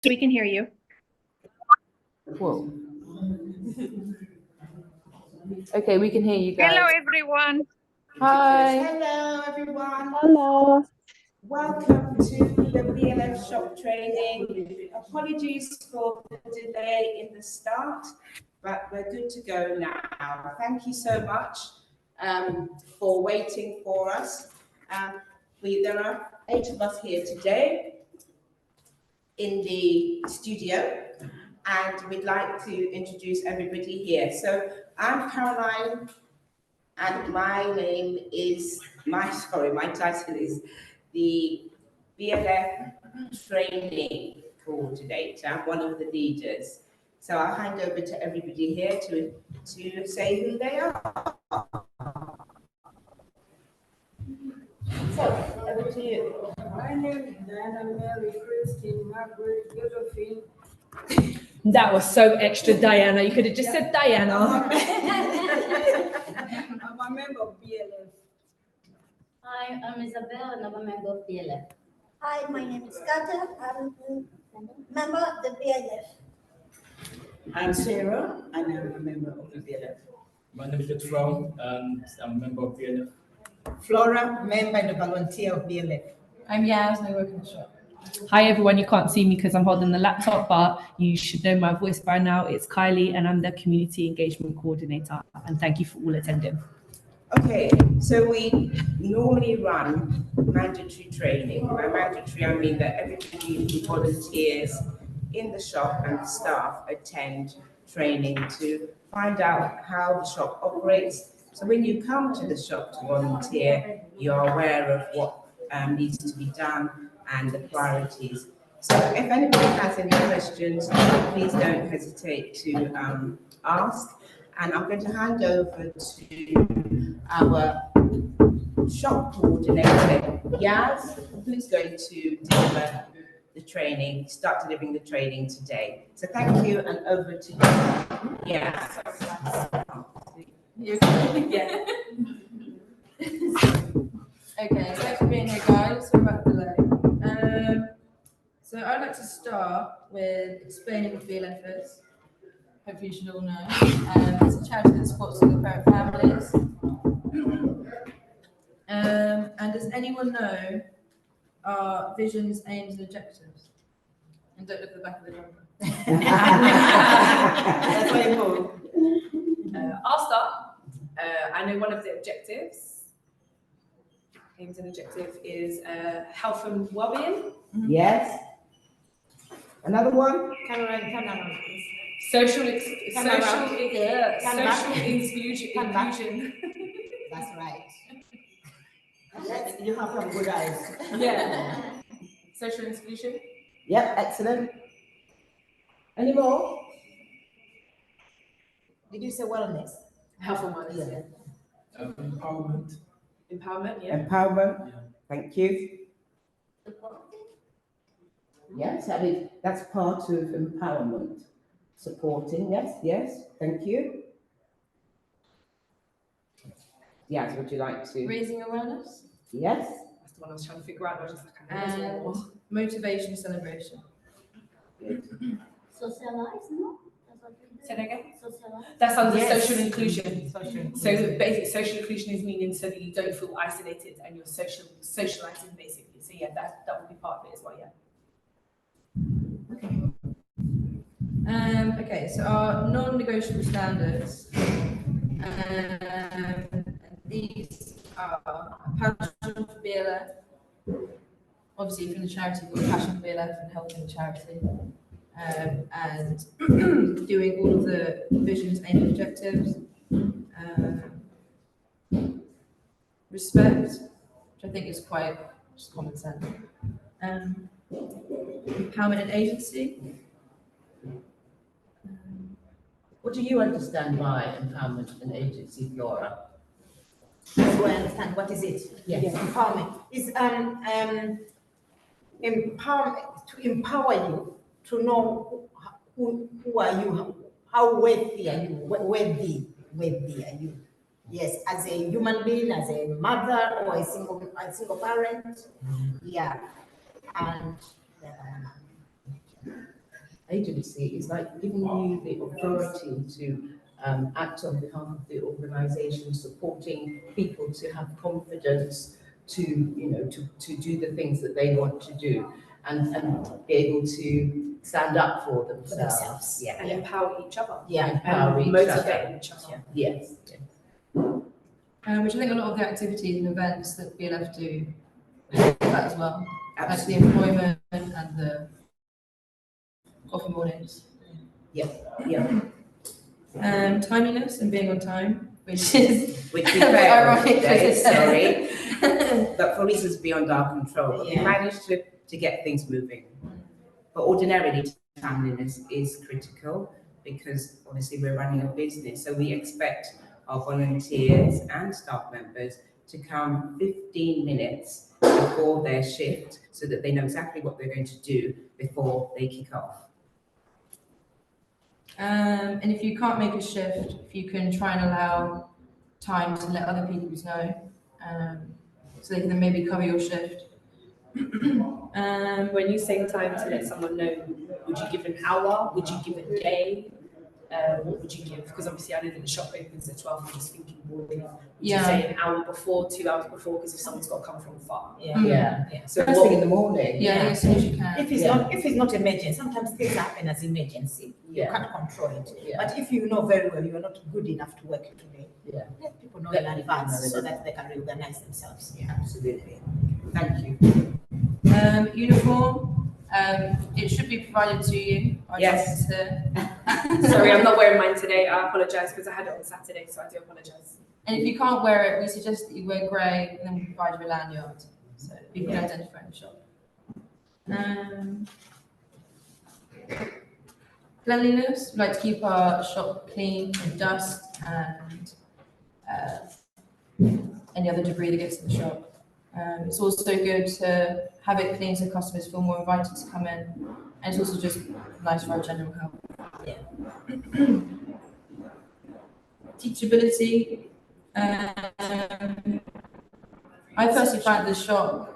We can hear you. Whoa. Okay, we can hear you guys. Hello, everyone. Hi. Hello, everyone. Hello. Welcome to the BLF shop training. Apologies for the delay in the start, but we're good to go now. Thank you so much for waiting for us. There are 8 of us here today in the studio, and we'd like to introduce everybody here. So I'm Caroline, and my title is the BLF training coordinator. I'm one of the leaders. So I'll hand over to everybody here to say who they are. So, over to you. My name is Diana Mary Christine Margaret Josephine. That was so extra, Diana. You could have just said Diana. I'm a member of BLF. Hi, I'm Isabel, and I'm a member of BLF. Hi, my name is Kata. I'm a member of the BLF. I'm Sarah, and I'm a member of the BLF. My name is Letron, and I'm a member of BLF. Flora, member and a volunteer of BLF. I'm Yaz, and I work in the shop. Hi, everyone. You can't see me because I'm holding the laptop, but you should know my voice by now. It's Kylie, and I'm the Community Engagement Coordinator. And thank you for all attending. Okay, so we normally run mandatory training. By mandatory, I mean that everybody who volunteers in the shop and the staff attend training to find out how the shop operates. So when you come to the shop to volunteer, you're aware of what needs to be done and the priorities. So if anybody has any questions, please don't hesitate to ask. And I'm going to hand over to our shop coordinator, Yaz, who's going to deliver the training, start delivering the training today. So thank you, and over to you, Yaz. Yeah. Okay, thanks for being here, guys. Sorry about the delay. So I'd like to start with explaining what BLF is. Hopefully you should all know. It's a charity that supports single parent families. And does anyone know our visions, aims, and objectives? And don't look at the back of the number. That's very important. I'll start. I know one of the objectives, aims and objective, is health and well-being. Yes. Another one? Social inclusion. That's right. Yes, you have some good eyes. Yeah. Social inclusion. Yep, excellent. Any more? Did you say wellness? Health and wellness. Yeah. Empowerment. Empowerment, yeah. Empowerment. Yeah. Thank you. Yes, I mean, that's part of empowerment. Supporting, yes, thank you. Yes, would you like to? Raising awareness Yes. That's the one I was trying to figure out. I was just like, I know and this one. motivation, celebration. Socialize, no? That's what we do. Say that again? Socialize. That's under Yes. social inclusion. So basically, social inclusion is meaning so that you don't feel isolated and you're socializing basically. So yeah, that would be part of it as well. Yeah. Okay, so our non-negotiable standards. These are passion for BLF. Obviously, from the charity, we've got passion for BLF and helping the charity. And doing all of the visions, aims, and objectives. Respect, which I think is quite just common sense. Empowerment and agency. What do you understand by empowerment and agency, Flora? So I understand, what is it? Yes. Empowerment is empowerment, to empower you to know who are you, how worthy are you, worthy are you. Yes, as a human being, as a mother or a single parent. Yeah. And agency is like giving you the authority to act on behalf of the organisation, supporting people to have confidence to, you know, to do the things that they want to do and be able to stand up for themselves. Yeah. And empower each other. Yeah. Empower And each motivate other. each other. Yes. Which I think a lot of the activities and events that BLF do that as well, like the employment and the coffee mornings. Yeah. Timeliness and being on time, which is Which we a bit failed ironic today, because sorry. But for reasons beyond our control, but we Yeah. managed to get things moving. But ordinarily, timeliness is critical because obviously we're running a business, so we expect our volunteers and staff members to come 15 minutes before their shift so that they know exactly what they're going to do before they kick off. And if you can't make a shift, if you can try and allow time to let other people know, so they can then maybe cover your shift. When you say time to let someone know, would you give an hour? Would you give a day? What would you give? Because obviously I know that the shop opens at 12, I'm just thinking broadly. Would you Yeah. say an hour before, 2 hours before? Because if someone's got to come from far. Yeah. Yeah. So First thing in the morning. Yeah, I think as soon as you can. If it's not emergency, sometimes things happen as emergency. You Yeah. can't control it. Yeah. But if you know very well you are not good enough to work today, Yeah. let people know Let in people know advance so in that they can reorganize themselves. Absolutely. Thank you. Uniform, it should be provided to you. Yes. Sorry, I'm not wearing mine today. I apologise because I had it on Saturday, so I do apologise. And if you can't wear it, we suggest that you wear grey and then we provide you a lanyard so people can identify in the shop. Cleanliness, we like to keep our shop clean from dust and any other debris that gets in the shop. It's also good to have it clean so customers feel more invited to come in, and it's also just nice for our general health. Teachability. I personally find the shop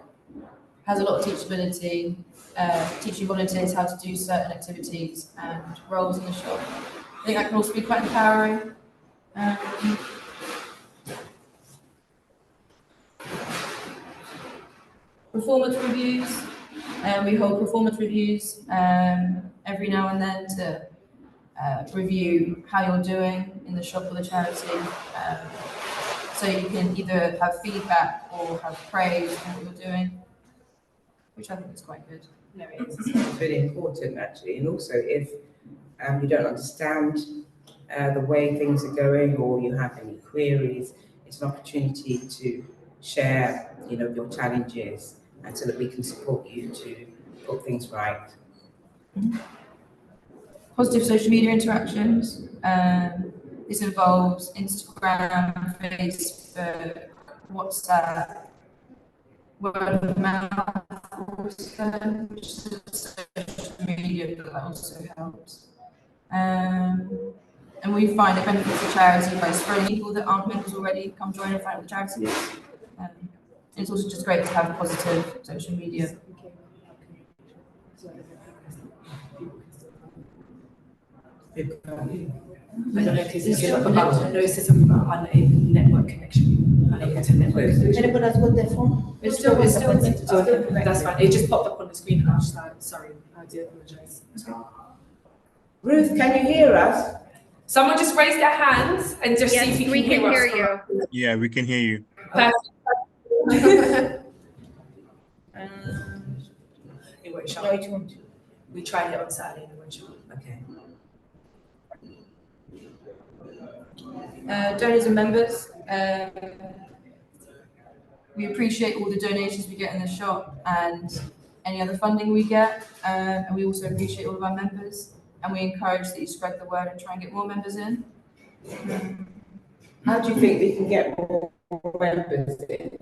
has a lot of teachability, teaching volunteers how to do certain activities and roles in the shop. I think that can also be quite empowering. Performance reviews. We hold performance reviews every now and then to review how you're doing in the shop or the charity. So you can either have feedback or have praise for what you're doing, which I think is quite good. No, it is. It's really important actually, and also if you don't understand the way things are going or you have any queries, it's an opportunity to share, you know, your challenges and so that we can support you to put things right. Positive social media interactions. This involves Instagram, Facebook, WhatsApp, word of mouth, also, which is social media, but that also helps. And we find it benefits the charity by spreading people that aren't members already come join and find the charity. It's also just great to have positive social media. I don't know if it's a unable network connection. Unable to network connection. Anybody has got their phone? It's still that's fine. It just popped up on the screen and I was just like, sorry, I do apologise. Ruth, can you hear us? Someone just raise their hands and just see if you we can can hear hear us. you. Yeah, we can hear you. It won't show. No, it won't. We tried it on Saturday and it won't show. Okay. Donors and members. We appreciate all the donations we get in the shop and any other funding we get. And we also appreciate all of our members. And we encourage that you spread the word and try and get more members in. How do you think we can get more members in?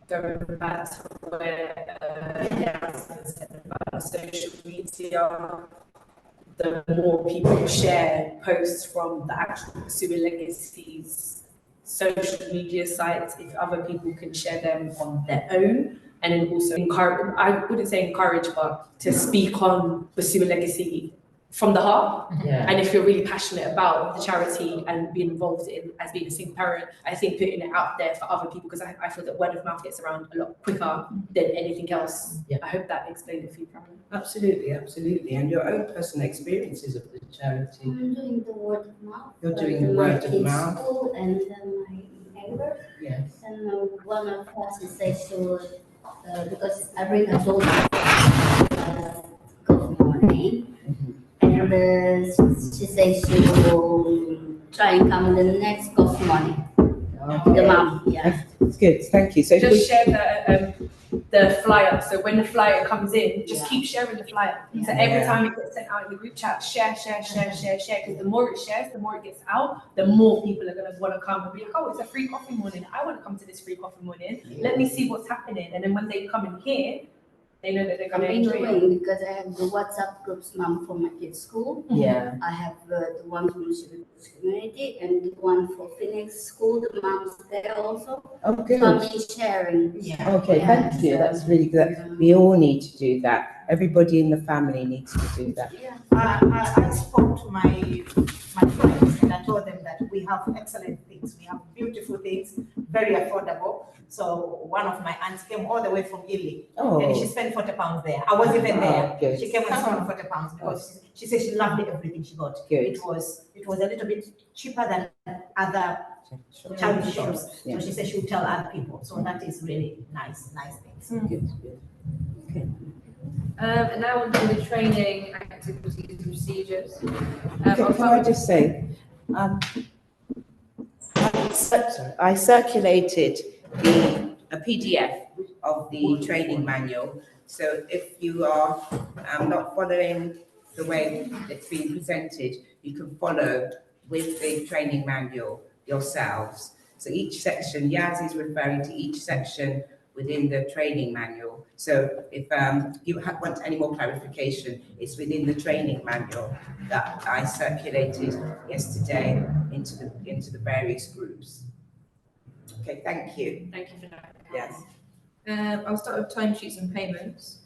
Going back to where said about social media, the more people share posts from the actual Pursuing Legacies social media sites, if other people can share them on their own, and then also encourage, I wouldn't say encourage, but to speak on pursuing legacy from the heart. Yeah. And if you're really passionate about the charity and being involved in as being a single parent, I think putting it out there for other people, because I feel that word of mouth gets around a lot quicker than anything else. Yeah. I hope that explained it for you, Caroline. Absolutely, absolutely. And your own personal experiences of the charity. I'm doing the word of mouth. You're doing like the my word of kids' mouth. School and then my neighbor. Yes. And one of us is say to, because I bring her daughter good morning. And she says she will try and come the next coffee morning. The mom, yeah. That's good, thank you. So if we- Just share the flyer. So when the flyer comes in, just Yeah. keep sharing the flyer. So Yeah. every time it gets sent out in the group chat, share. Because the more it shares, the more it gets out, the more people are gonna want to come and be like, oh, it's a free coffee morning. I want to come to this free coffee morning. Let me see what's happening. And then when they come in here, they know that they're I've gonna been enjoy it. doing because I have the WhatsApp groups mom for my kids' school. Yeah, I have the one from the Civic community and the one for Phoenix School. The moms there also. oh, So I've good. been sharing. Yeah. Okay, thank you, that's really good. We all need to do that. Everybody in the family needs to do that. Yeah. I spoke to my friends and I told them that we have excellent things. We have beautiful things, very affordable. So one of my aunts came all the way from Ely and she Oh, spent £40 there. I wasn't even there. good. She came and spent £40 because she said she loved everything she got. Good. It was a little bit cheaper than other charity shops. Yeah. So she said she would tell other people. So that is really nice things. Good, good. Okay. And now on to the training, activities, and procedures. Okay, can I just say, I circulated a PDF of the training manual. So if you are not following the way it's being presented, you can follow with the training manual yourselves. So each section, Yaz is referring to each section within the training manual. So if you want any more clarification, it's within the training manual that I circulated yesterday into the various groups. Okay, thank you. Thank you for that. Yes. I'll start with timesheets and payments.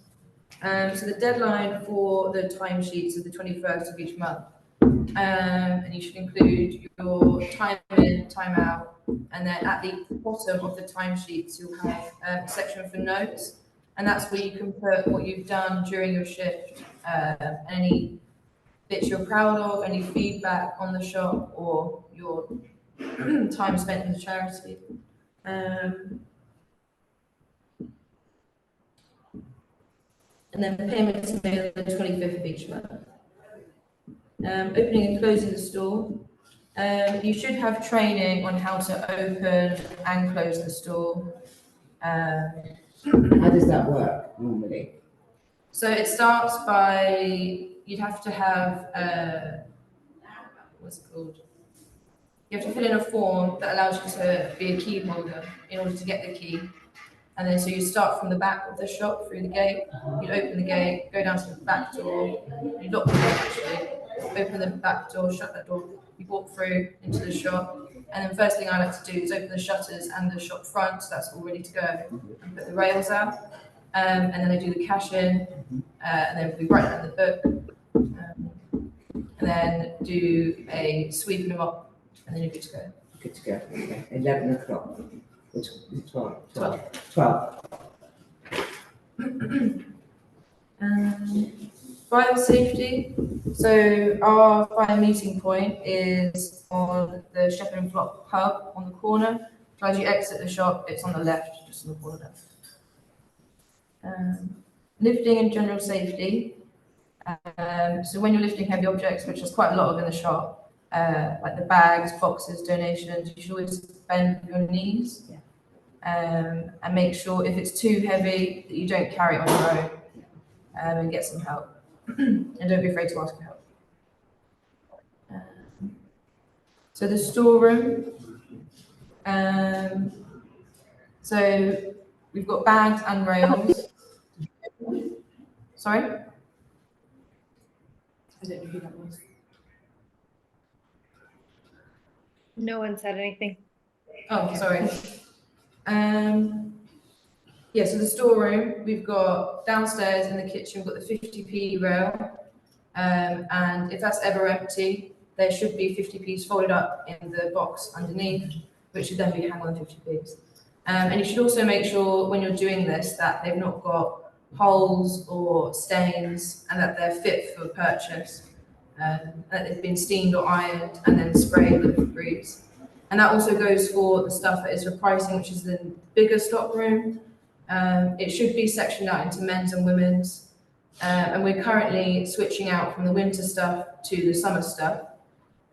So the deadline for the timesheets is the 21st of each month. And you should include your time in, time out, and then at the bottom of the timesheets, you'll have a section for notes, and that's where you can put what you've done during your shift, any bits you're proud of, any feedback on the shop, or your time spent in the charity. And then payments are made on the 25th of each month. Opening and closing the store. You should have training on how to open and close the store. How does that work normally? So it starts by, you'd have to have, what's it called? You have to fill in a form that allows you to be a key holder in order to get the key. And then so you start from the back of the shop through the gate, you open the gate, go down to the back door, you lock the door actually, open the back door, shut that door, you walk through into the shop. And then first thing I like to do is open the shutters and the shop front, so that's all ready to go, and put the rails out. And then I do the cash in, and then we write down the book, and then do a sweep and a mop, and then you're good to go. Good to go. Okay. 11 o'clock. It's 12. 12. Fire safety. So our fire meeting point is on the Shepherd and Flock pub on the corner. So as you exit the shop, it's on the left, just on the corner left. Lifting and general safety. So when you're lifting heavy objects, which there's quite a lot of in the shop, like the bags, boxes, donations, you should always bend your knees. And make sure if it's too heavy that you don't carry it on your own, and get some help. And don't be afraid to ask for help. So the storeroom. So we've got bags and rails. Sorry? I don't know who that was. No one said anything. Oh, sorry. Yeah, so the storeroom, we've got downstairs in the kitchen, we've got the 50p rail. And if that's ever empty, there should be 50p's folded up in the box underneath, which should then be hang on the 50p's. And you should also make sure when you're doing this that they've not got holes or stains and that they're fit for purchase. That they've been steamed or ironed and then sprayed with Febreze. And that also goes for the stuff that is for pricing, which is the bigger stock room. It should be sectioned out into men's and women's. And we're currently switching out from the winter stuff to the summer stuff.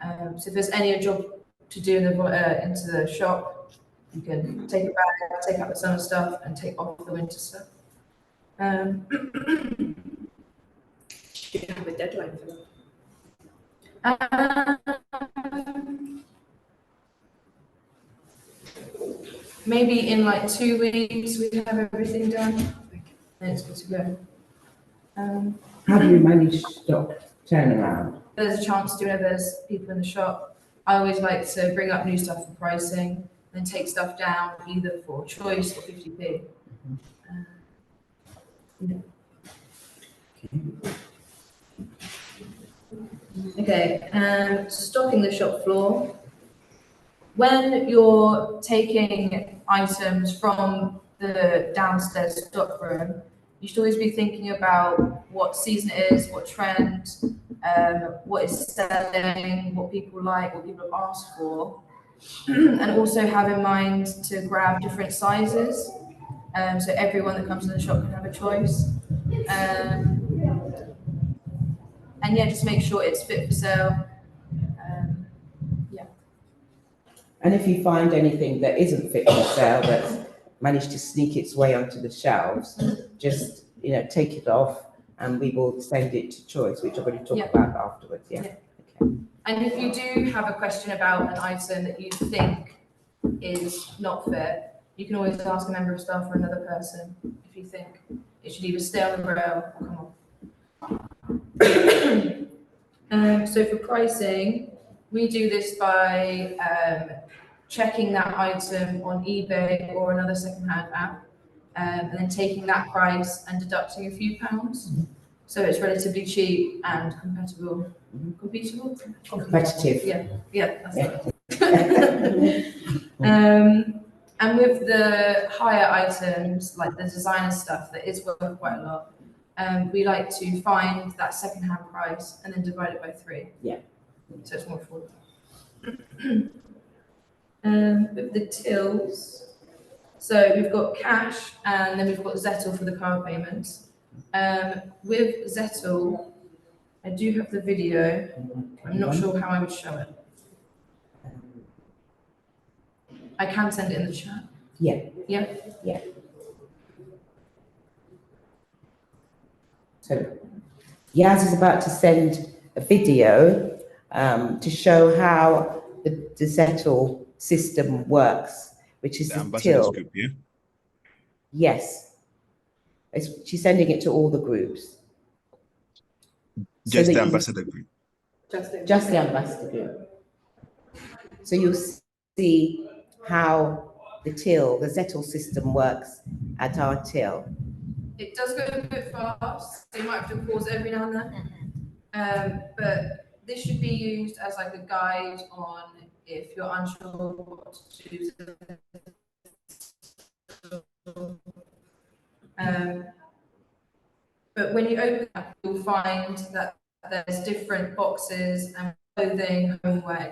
So if there's any job to do in into the shop, you can take it back, take out the summer stuff and take off the winter stuff. Do you have a deadline for that? Maybe in like 2 weeks we have everything done, and it's good to go. How do you manage stock turnaround? There's a chance to whenever there's people in the shop. I always like to bring up new stuff for pricing, then take stuff down either for choice or 50p. Okay, stocking the shop floor. When you're taking items from the downstairs stock room, you should always be thinking about what season it is, what trend, what is selling, what people like, what people ask for. And also have in mind to grab different sizes. So everyone that comes to the shop can have a choice. And yeah, just make sure it's fit for sale. And if you find anything that isn't fit for sale that's managed to sneak its way onto the shelves, just take it off, and we will send it to choice, which I'm going to talk about afterwards. Yeah. Okay. And if you do have a question about an item that you think is not fit, you can always ask a member of staff or another person if you think it should either stay on the rail or come off. So for pricing, we do this by checking that item on eBay or another second-hand app, and then taking that price and deducting a few pounds. So it's relatively cheap and compatible. Competitive. Yeah, that's it. And with the higher items, like the designer stuff that is worth quite a lot, we like to find that second-hand price and then divide it by 3. Yeah. So it's more affordable. With the tills, so we've got cash and then we've got Zettel for the card payments. With Zettel, I do have the video. I'm not sure how I would show it. I can send it in the chat. Yeah. Yeah? Yeah. So Yaz is about to send a video to show how the Zettel system works, which is the till. Group, yeah? Yes. She's sending it to all the groups. Just the ambassador group. Just the ambassador group. So you'll see how the Zettel system works at our till. It does go a bit fast, so you might have to pause every now and then. But this should be used as like a guide on if you're unsure what to choose. But when you open it, you'll find that there's different boxes and clothing, homeware,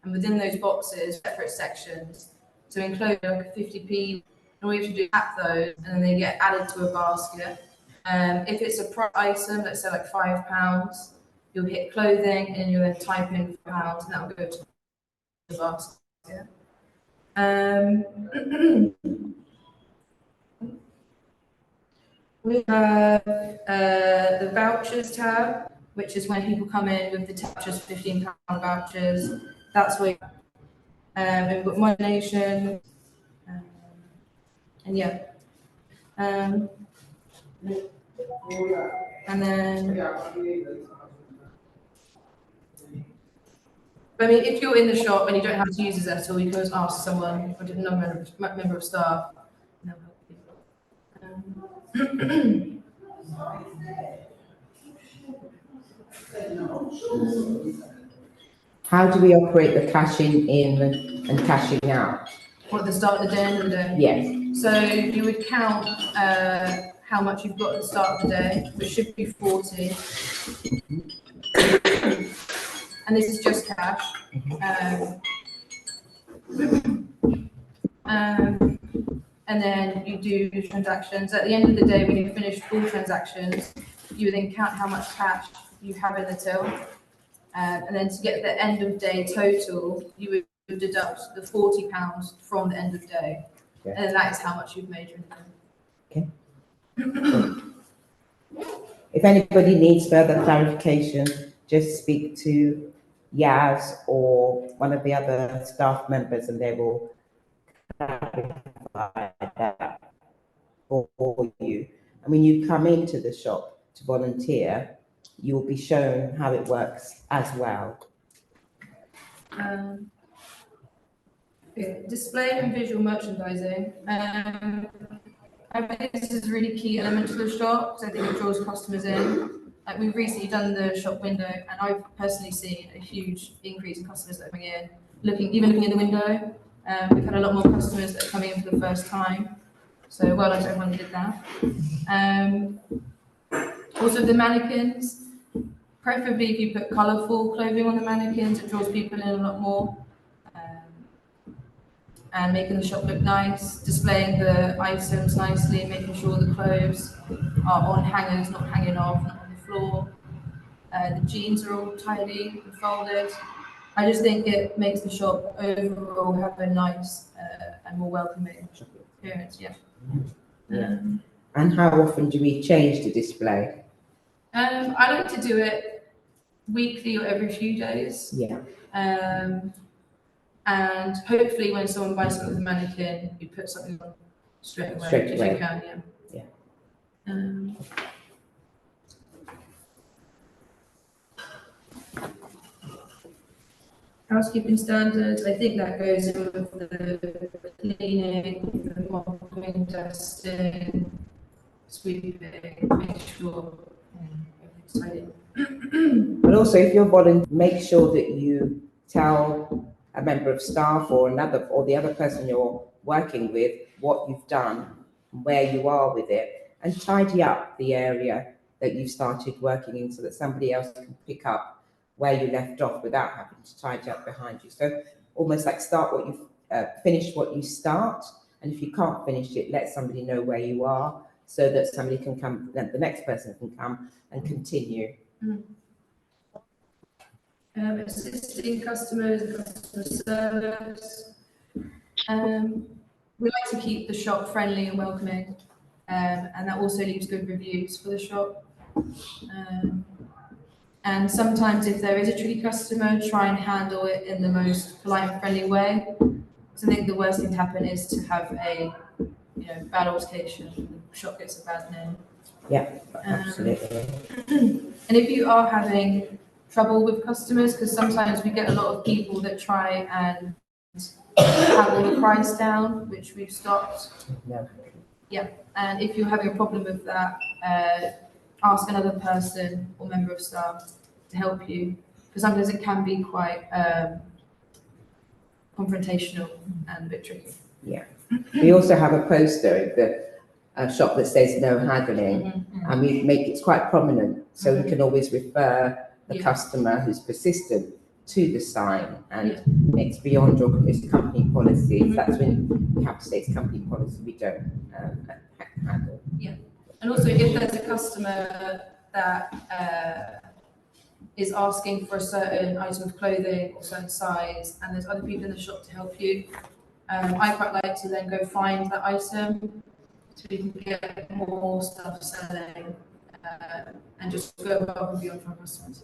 and within those boxes, separate sections. So include like a 50p, and all you have to do is tap those, and then they get added to a basket. If it's a price item, let's say like £5, you'll hit clothing, and you'll then type in £5, and that'll go to the basket. We have the vouchers tab, which is when people come in with the vouchers, £15 vouchers. That's where we've got my donation, and yeah. And then, I mean, if you're in the shop and you don't have to use a Zettel, you can always ask someone, or another member of staff, and they'll help you. How do we operate the cashing in and cashing out? Or at the start of the day, end of the day. Yes. So you would count how much you've got at the start of the day, which should be 40. And this is just cash. And then you do transactions. At the end of the day, when you finish all transactions, you then count how much cash you have in the till. And then to get the end of day total, you would deduct the £40 from the end of day. Okay. And then that is how much you've made during the day. If anybody needs further clarification, just speak to Yaz or one of the other staff members and they will clarify that for you. And when you come into the shop to volunteer, you will be shown how it works as well. Display and visual merchandising. I think this is a really key element to the shop because I think it draws customers in. Like we've recently done the shop window, and I've personally seen a huge increase in customers that are coming in, looking in the window. We've had a lot more customers that are coming in for the first time. So well done to everyone who did that. Also the mannequins, preferably if you put colourful clothing on the mannequins, it draws people in a lot more. And making the shop look nice, displaying the items nicely, making sure the clothes are on hangers, not hanging off, not on the floor. The jeans are all tidy and folded. I just think it makes the shop overall have a nice and more welcoming appearance, yeah. And how often do we change the display? I like to do it weekly or every few days. Yeah. And hopefully when someone buys something with a mannequin, you put something on straight away. If you can, yeah. Housekeeping standards, I think that goes in with the cleaning, the mopping, dusting, sweeping, make sure everything's tidy. But also if you're volunteering, make sure that you tell a member of staff or the other person you're working with what you've done, where you are with it, and tidy up the area that you started working in so that somebody else can pick up where you left off without having to tidy up behind you. So almost like finish what you start, and if you can't finish it, let somebody know where you are so that somebody can come, then the next person can come and continue. Assisting customers and customer service. We like to keep the shop friendly and welcoming, and that also leaves good reviews for the shop. And sometimes if there is a tricky customer, try and handle it in the most polite and friendly way. So I think the worst thing to happen is to have a bad altercation, the shop gets a bad name. Yeah, absolutely. And if you are having trouble with customers, because sometimes we get a lot of people that try and have all the price down, which we've stopped. No. Yeah, and if you're having a problem with that, ask another person or member of staff to help you, because sometimes it can be quite confrontational and a bit tricky. Yeah. We also have a poster at the shop that says no haggling, and we make it quite prominent so we can always refer the customer who's persistent to the sign, and it's beyond your company policy. That's when we have to say it's company policy, we don't handle. Yeah, and also if there's a customer that is asking for a certain item of clothing or certain size, and there's other people in the shop to help you, I quite like to then go find that item so we can get more stuff selling and just go above and beyond for our customers.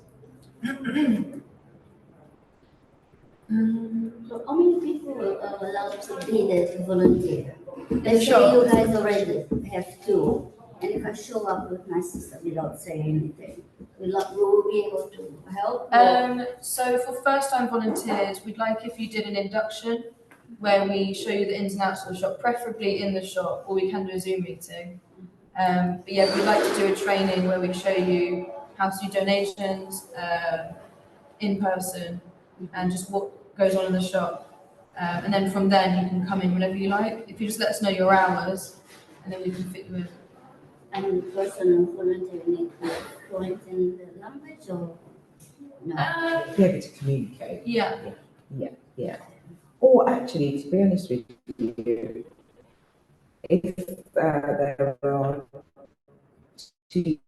So how many people are allowed to be there to volunteer? Let's Sure. say you guys already have two, and if I show up with my sister without saying anything, will we be able to help? So for first-time volunteers, we'd like if you did an induction where we show you the ins and outs of the shop, preferably in the shop, or we can do a Zoom meeting. But yeah, we'd like to do a training where we show you how to do donations in person and just what goes on in the shop. And then from then you can come in whenever you like. If you just let us know your hours, and then we can fit you in. And the person volunteer need to fluent in the language or no? Be able to communicate. Yeah. Yeah. Or actually, to be honest with you, if there are two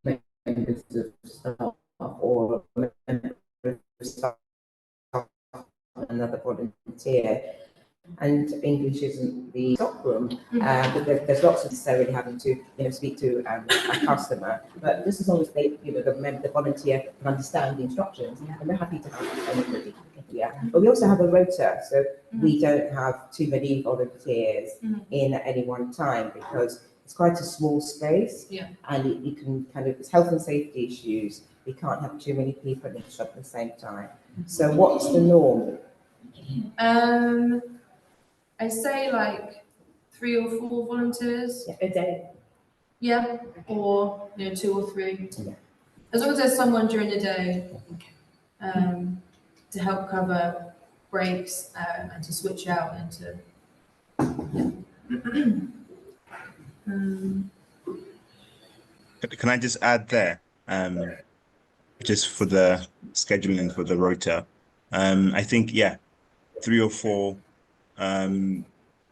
members of staff or a member of staff, another volunteer, and English isn't the stock room, but there's lots of necessarily having to, speak to a customer. But just as long as they, the volunteer can understand the instructions, and we're happy to have anybody. Yeah, but we also have a rota, so we don't have too many volunteers in at any one time because it's quite a small space. Yeah. And you can it's health and safety issues. We can't have too many people in the shop at the same time. So what's the norm? I say like 3 or 4 volunteers. A day. Yeah, or 2 or 3. Yeah. As long as there's someone during the day to help cover breaks and to switch out and to. Can I just add there, just for the scheduling for the rota, I think, 3 or 4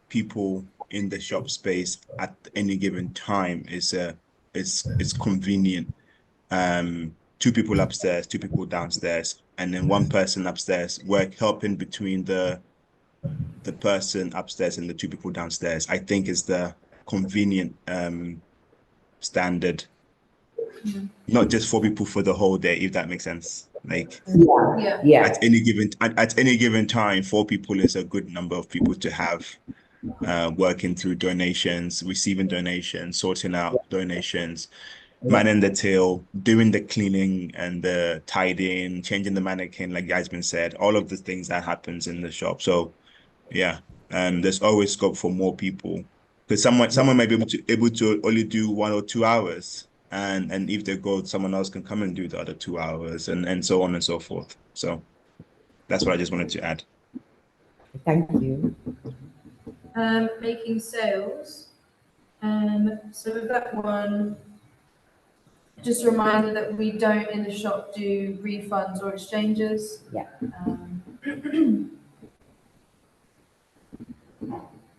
people in the shop space at any given time is convenient. 2 people upstairs, 2 people downstairs, and then 1 person upstairs helping between the person upstairs and the 2 people downstairs. I think is the convenient standard. Not just 4 people for the whole day, if that makes sense. Like Yeah. at any given time, 4 people is a good number of people to have working through donations, receiving donations, sorting out donations, manning the till, doing the cleaning and the tidying, changing the mannequin, like Yasmin said, all of the things that happens in the shop. So there's always scope for more people because someone might be able to only do 1 or 2 hours. And if they go, someone else can come and do the other 2 hours and so on and so forth. So that's what I just wanted to add. Thank you. Making sales. So with that one, just a reminder that we don't in the shop do refunds or exchanges. Yeah.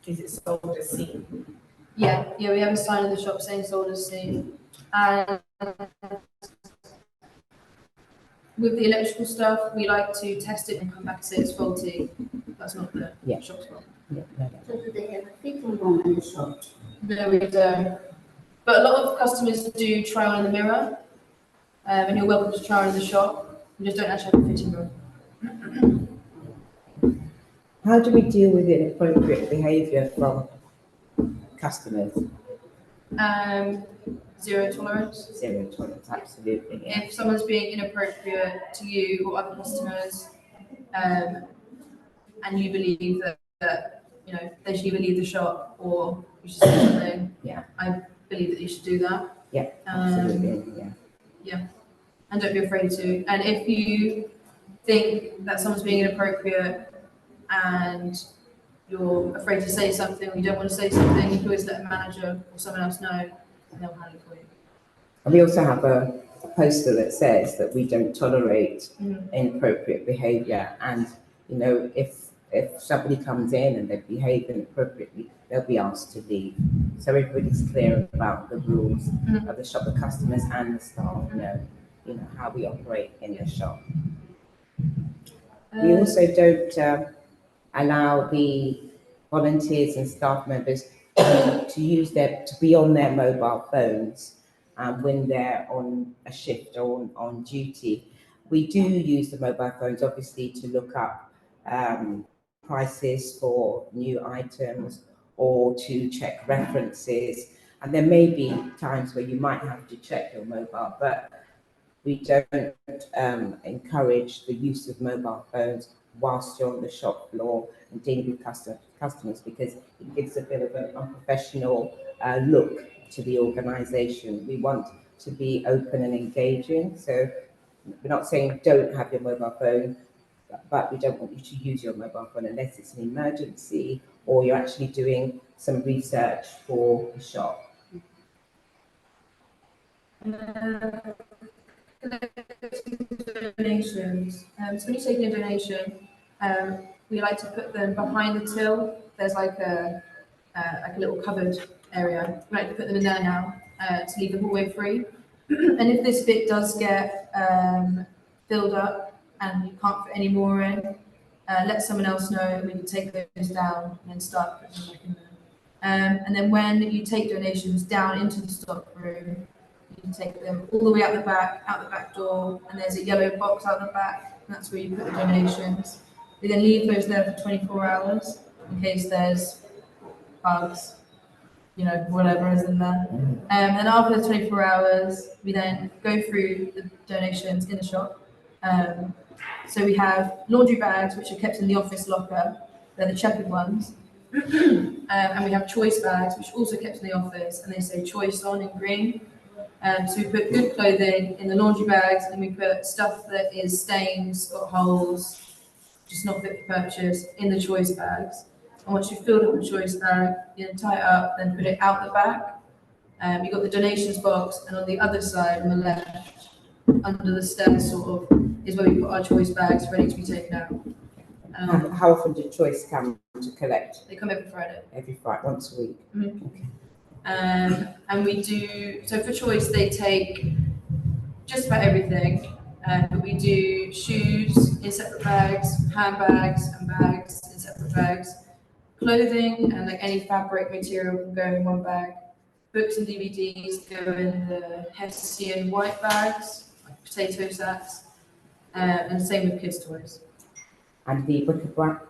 Is it sold as seen? Yeah, we have a sign in the shop saying sold as seen. And with the electrical stuff, we like to test it and come back and say it's faulty. That's not the shop's fault. So do they have a fitting room in the shop? No, we don't. But a lot of customers do try on in the mirror, and you're welcome to try on in the shop. We just don't actually have a fitting room. How do we deal with inappropriate behaviour from customers? 0 tolerance. 0 tolerance, absolutely. Yeah. If someone's being inappropriate to you or other customers, and you believe that they should either leave the shop or you should say something, I believe that you should do that. Yeah, absolutely. Yeah, and don't be afraid to. And if you think that someone's being inappropriate and you're afraid to say something or you don't want to say something, you can always let a manager or someone else know and they'll handle it for you. And we also have a poster that says that we don't tolerate inappropriate behaviour. And, if somebody comes in and they behave inappropriately, they'll be asked to leave. So everybody's clear about the rules of the shop, the customers and the staff know, how we operate in the shop. We also don't allow the volunteers and staff members to be on their mobile phones when they're on a shift or on duty. We do use the mobile phones, obviously, to look up prices for new items or to check references. And there may be times where you might have to check your mobile, but we don't encourage the use of mobile phones whilst you're on the shop floor and dealing with customers because it gives a bit of an unprofessional look to the organisation. We want to be open and engaging. So we're not saying don't have your mobile phone, but we don't want you to use your mobile phone unless it's an emergency or you're actually doing some research for the shop. Donations. So when you take in a donation, we like to put them behind the till. There's like a little cupboard area. We like to put them in there now to leave the hallway free. And if this bit does get filled up and you can't fit any more in, let someone else know and we can take those down and then start putting them back in there. And then when you take donations down into the stock room, you can take them all the way out the back door, and there's a yellow box out the back, and that's where you put the donations. We then leave those there for 24 hours in case there's bugs, you know, whatever is in there. And after the 24 hours, we then go through the donations in the shop. So we have laundry bags, which are kept in the office locker. They're the checkered ones. And we have choice bags, which are also kept in the office, and they say choice on in green. So we put good clothing in the laundry bags, and we put stuff that is stains, got holes, just not fit for purchase, in the choice bags. And once you've filled up the choice bag, you then tie it up, then put it out the back. You've got the donations box, and on the other side, on the left, under the steps, sort of, is where we put our choice bags ready to be taken out. How often do Choice come to collect? They come every Friday. Every Friday, once a week. Mhm. Okay. And we do, so for Choice, they take just about everything. But we do shoes in separate bags, handbags and bags in separate bags. Clothing and like any fabric material can go in one bag. Books and DVDs go in the Hessian white bags, like potato sacks. And same with kids' toys. And the bric-a-brac?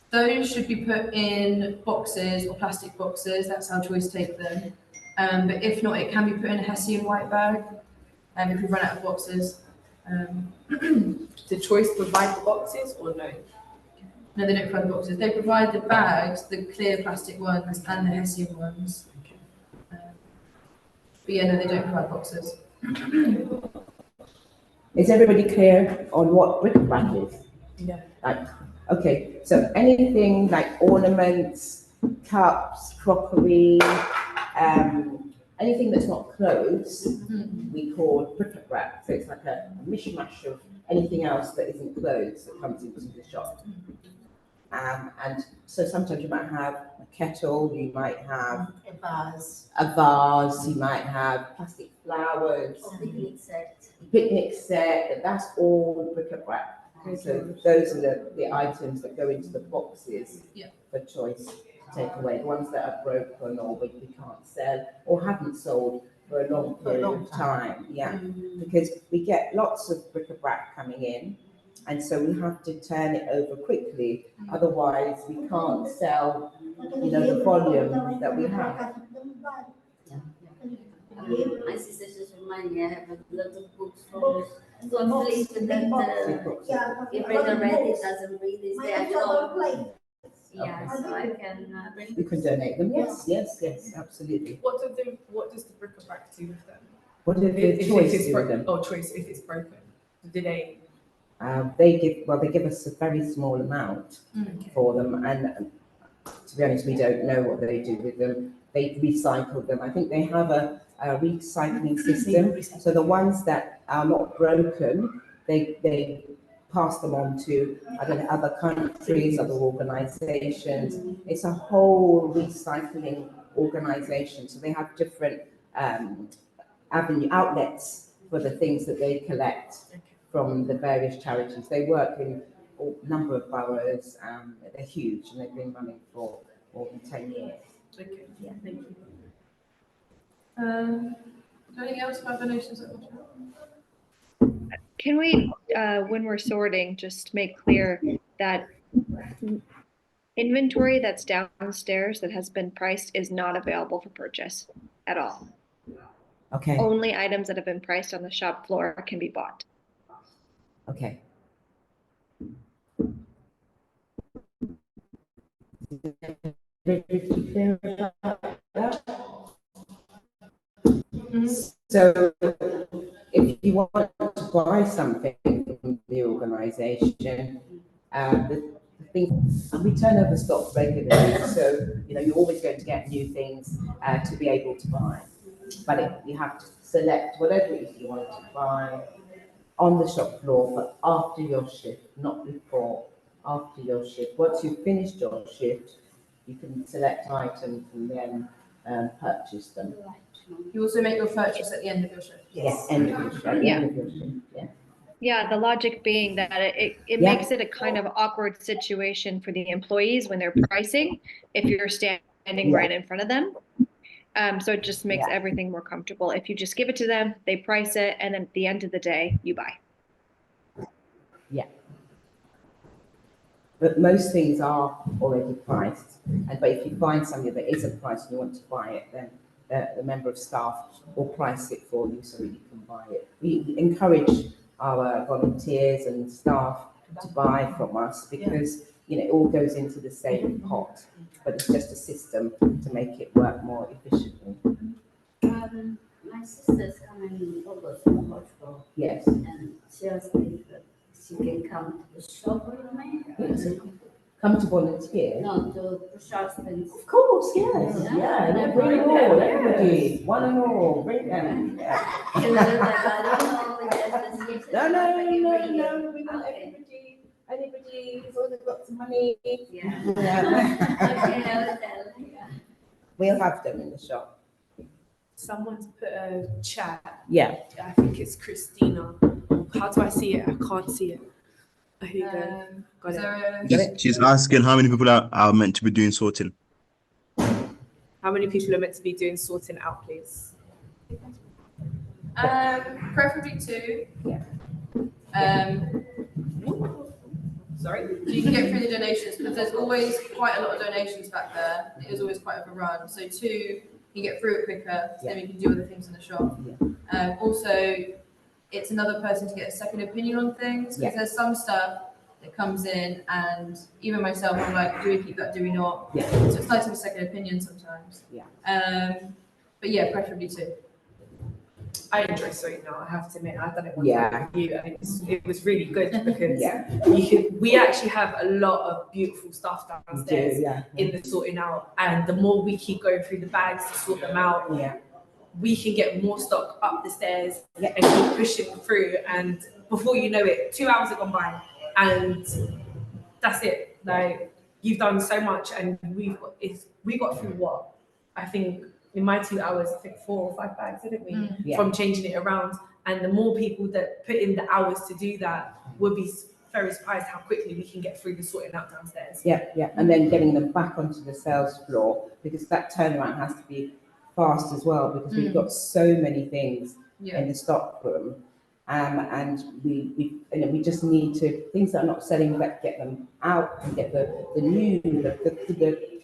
Those should be put in boxes or plastic boxes. That's how Choice take them. But if not, it can be put in a Hessian white bag. If we run out of boxes. The Choice provide the boxes or no? No, they don't provide the boxes. They provide the bags, the clear plastic ones, and the Hessian ones. But yeah, no, they don't provide boxes. Is everybody clear on what bric-a-brac is? Yeah. Like, okay, so anything like ornaments, cups, crockery, anything that's not clothes, we call bric-a-brac. So it's like a mishmash of anything else that isn't clothes that comes into the shop. And so sometimes you might have a kettle, you might have a vase, you might have plastic flowers, picnic set, that's all bric-a-brac. So those are the items that go into the boxes for Choice to take away, the ones that are broken or we can't sell or haven't sold for a long period of time. Yeah, because we get lots of bric-a-brac coming in, and so we have to turn it over quickly. Otherwise, we can't sell, the volume that we have. My sister just remind me, I have a lot of books from Flint that if read already, it doesn't really stay at home. Yeah, so I can bring. You can donate them. Yes, absolutely. What does the bric-a-brac do with them? What did the Choice do with them? Oh, Choice, if it's broken, do they? They give us a very small amount for them, and to be honest, we don't know what they do with them. They recycle them. I think they have a recycling system. So the ones that are not broken, they pass them on to other countries, other organisations. It's a whole recycling organisation. So they have different outlets for the things that they collect from the various charities. They work in a number of boroughs. They're huge, and they've been running for more than 10 years. Okay, yeah, thank you. Is there anything else about donations? Can we, when we're sorting, just make clear that inventory that's downstairs that has been priced is not available for purchase at all? Okay. Only items that have been priced on the shop floor can be bought. Okay. So if you want to buy something from the organisation, the thing, and we turn over stock regularly, so you're always going to get new things to be able to buy. But you have to select whatever it is you want to buy on the shop floor, but after your shift, not before. After your shift. Once you've finished your shift, you can select items and then purchase them. You also make your purchase at the end of your shift. Yes, end of your shift. At the end of your shift. Yeah. Yeah, the logic being that it Yeah. makes it a kind of awkward situation for the employees when they're pricing if you're standing right in front of them. So it just makes everything more comfortable. If you just give it to them, they price it, and then at the end of the day, you buy. Yeah. But most things are already priced. But if you find something that isn't priced and you want to buy it, then the member of staff will price it for you so that you can buy it. We encourage our volunteers and staff to buy from us because it all goes into the same pot, but it's just a system to make it work more efficiently. My sister's coming over from Portugal. Yes. And she asked me if she can come to the shop with me. Yes. Come to volunteer? No, to shop things. Of course, yes. Yeah, bring them all, everybody, one and all, bring them. Yeah. I don't know, just No, we want anybody who's only got some money. Yeah. We'll have them in the shop. Someone's put a chat. Yeah. I think it's Christina. How do I see it? I can't see it. Oh, here you go. Got it. She's asking how many people are meant to be doing sorting. How many people are meant to be doing sorting out, please? Preferably 2. Yeah. Sorry. So you can get through the donations because there's always quite a lot of donations back there. It is always quite a run. So 2, you get through it quicker. So then we can do other things in the shop. Yeah. Also, it's another person to get a second opinion on things because there's some stuff that comes in, and even myself, I'm like, do we keep that? Do we not? Yeah. So it's nice to have a second opinion sometimes. Yeah. But yeah, preferably 2. I enjoy sorting out. I have to admit, I've done it one Yeah. time with you, and it was really good because Yeah. we actually have a lot of beautiful stuff downstairs Yeah. in the sorting out, and the more we keep going through the bags to sort them out, we can get more stock up the stairs and keep pushing through. And before you know it, 2 hours have gone by, and that's it. Like, you've done so much, and we got through what? I think in my 2 hours, I think 4 or 5 bags, didn't we? Yeah. From changing it around. And the more people that put in the hours to do that will be very surprised how quickly we can get through the sorting out downstairs. Yeah. And then getting them back onto the sales floor, because that turnaround has to be fast as well, because we've got so many things in the stock room. And we just need to, things that are not selling, but get them out and get the new,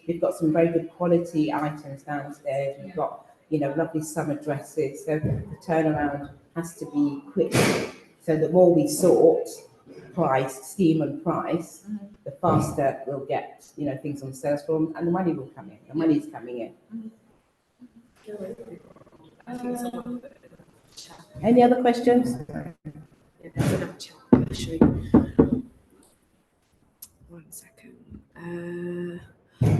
we've got some very good quality items downstairs. We've got, lovely summer dresses. So the turnaround has to be quick. So the more we sort, scheme and price, the faster we'll get, things on the sales floor, and the money will come in. The money's coming in. Any other questions? One second.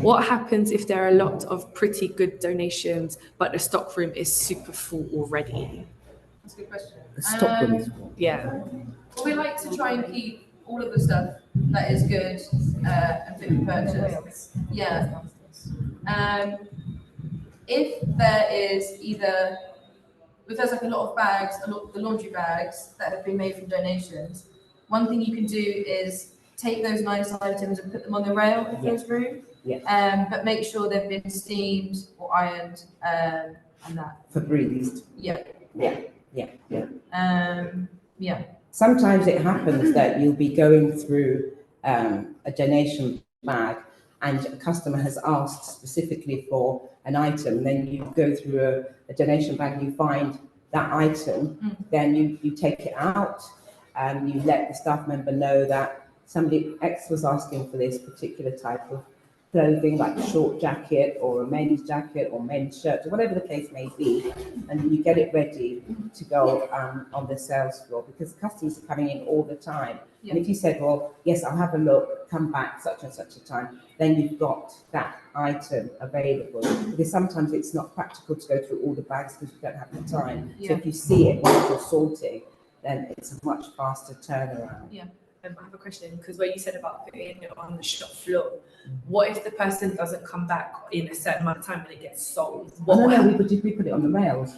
What happens if there are a lot of pretty good donations, but the stock room is super full already? That's a good question. The stock room is full. Yeah. Well, we like to try and keep all of the stuff that is good and fit for purchase. Yeah. If there is if there's like a lot of bags, the laundry bags that have been made from donations, one thing you can do is take those nice items and put them on the rail in the first room. Yeah. But make sure they've been steamed or ironed and that. Febrezed. Yeah. Yeah. Sometimes it happens that you'll be going through a donation bag and a customer has asked specifically for an item, then you go through a donation bag and you find that item, then you take it out and you let the staff member know that somebody X was asking for this particular type of clothing like a short jacket or a men's jacket or men's shirt or whatever the case may be, and you get it ready to go on the sales floor, because customers are coming in all the time. Yeah. And if you said, well, yes, I'll have a look, come back such and such a time, then you've got that item available. Because sometimes it's not practical to go through all the bags because you don't have the time. So if you see it once you're sorting, then it's a much faster turnaround. Yeah. I have a question, because what you said about putting it on the shop floor, what if the person doesn't come back in a certain amount of time and it gets sold? What No, we put it on the rails.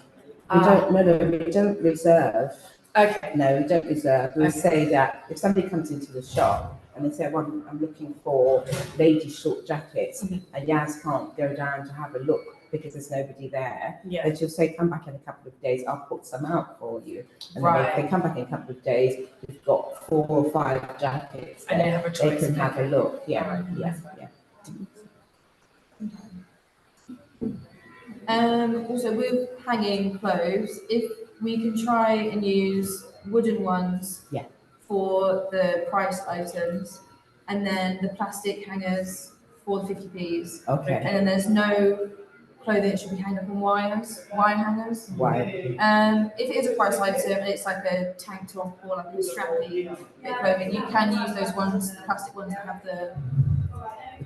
We don't reserve. Okay. No, we don't reserve. We say that if somebody comes into the shop and they say, well, I'm looking for ladies' short jackets, and Yaz can't go down to have a look because there's nobody there, then she'll say, come back in a couple of days, I'll put some out for you. And then if they come back in a couple of days, we've got 4 or 5 jackets and they have a choice. They can have a look. Yeah. Also, with hanging clothes, if we can try and use wooden ones for the priced items, and then the plastic hangers for the 50p's. Okay. And then there's no clothing that should be hanging up on wire hangers. Why? If it is a price item and it's like a tank top or like a strappy bit of clothing, you can use those ones, the plastic ones that have the